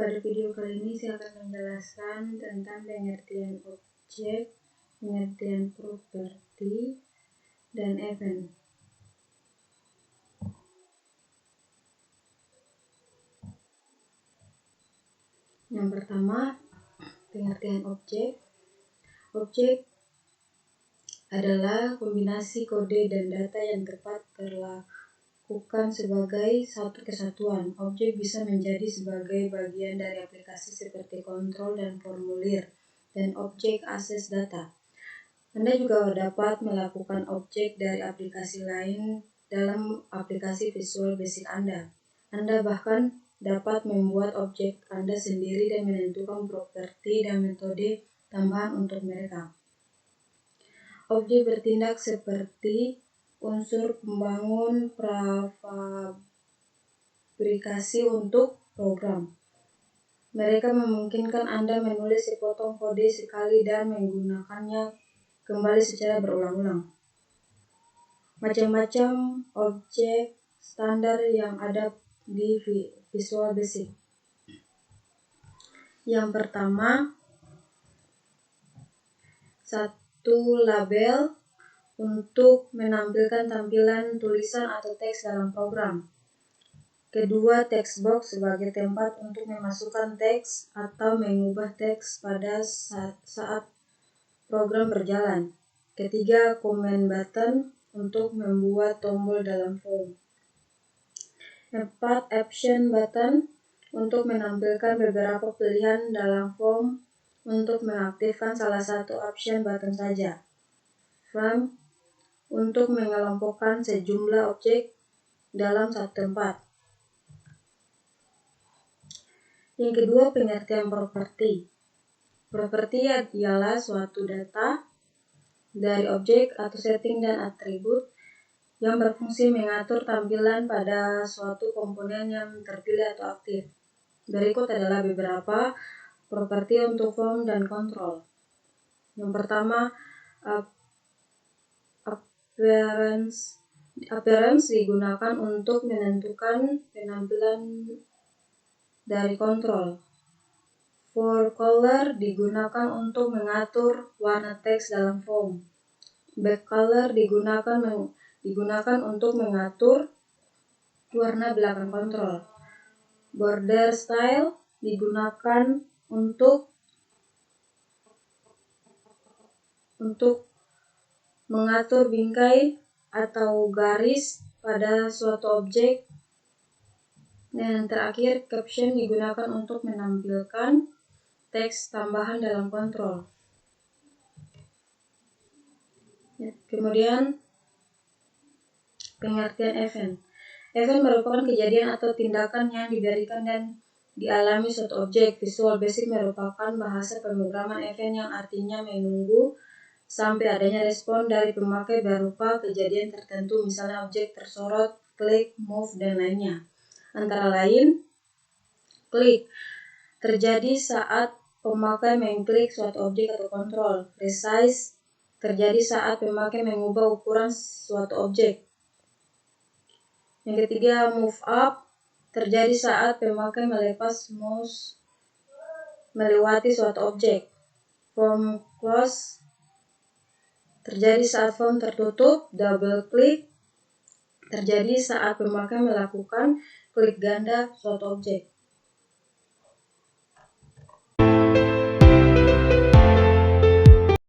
pada video kali ini saya akan menjelaskan tentang pengertian objek, pengertian properti, dan event. Yang pertama, pengertian objek. Objek adalah kombinasi kode dan data yang tepat terlakukan sebagai satu kesatuan. Objek bisa menjadi sebagai bagian dari aplikasi seperti kontrol dan formulir, dan objek akses data. Anda juga dapat melakukan objek dari aplikasi lain dalam aplikasi Visual Basic Anda. Anda bahkan dapat membuat objek Anda sendiri dan menentukan properti dan metode tambahan untuk mereka. Objek bertindak seperti unsur pembangun prafabrikasi untuk program. Mereka memungkinkan Anda menulis sepotong kode sekali dan menggunakannya kembali secara berulang-ulang. Macam-macam objek standar yang ada di Visual Basic. Yang pertama, satu label untuk menampilkan tampilan tulisan atau teks dalam program. Kedua, text box sebagai tempat untuk memasukkan teks atau mengubah teks pada saat program berjalan. Ketiga, comment button untuk membuat tombol dalam form. 4, option button untuk menampilkan beberapa pilihan dalam form untuk mengaktifkan salah satu option button saja. Frame untuk mengelompokkan sejumlah objek dalam satu tempat. Yang kedua, pengertian properti. Properti ialah suatu data dari objek atau setting dan atribut yang berfungsi mengatur tampilan pada suatu komponen yang terpilih atau aktif. Berikut adalah beberapa properti untuk form dan control. Yang pertama, appearance digunakan untuk menentukan penampilan dari kontrol. For color digunakan untuk mengatur warna teks dalam form. Back color digunakan untuk mengatur warna belakang kontrol. Border style digunakan untuk mengatur bingkai atau garis pada suatu objek. Dan terakhir, caption digunakan untuk menampilkan teks tambahan dalam kontrol. Kemudian, pengertian event. Event merupakan kejadian atau tindakan yang diberikan dan dialami suatu objek. Visual Basic merupakan bahasa pemrograman event yang artinya menunggu sampai adanya respon dari pemakai berupa kejadian tertentu, misalnya objek tersorot, klik, move, dan lainnya. Antara lain, klik terjadi saat pemakai mengklik suatu objek atau kontrol. Resize terjadi saat pemakai mengubah ukuran suatu objek. Yang ketiga, move up terjadi saat pemakai melepas mouse melewati suatu objek. Form close terjadi saat form tertutup. Double click terjadi saat pemakai melakukan klik ganda suatu objek.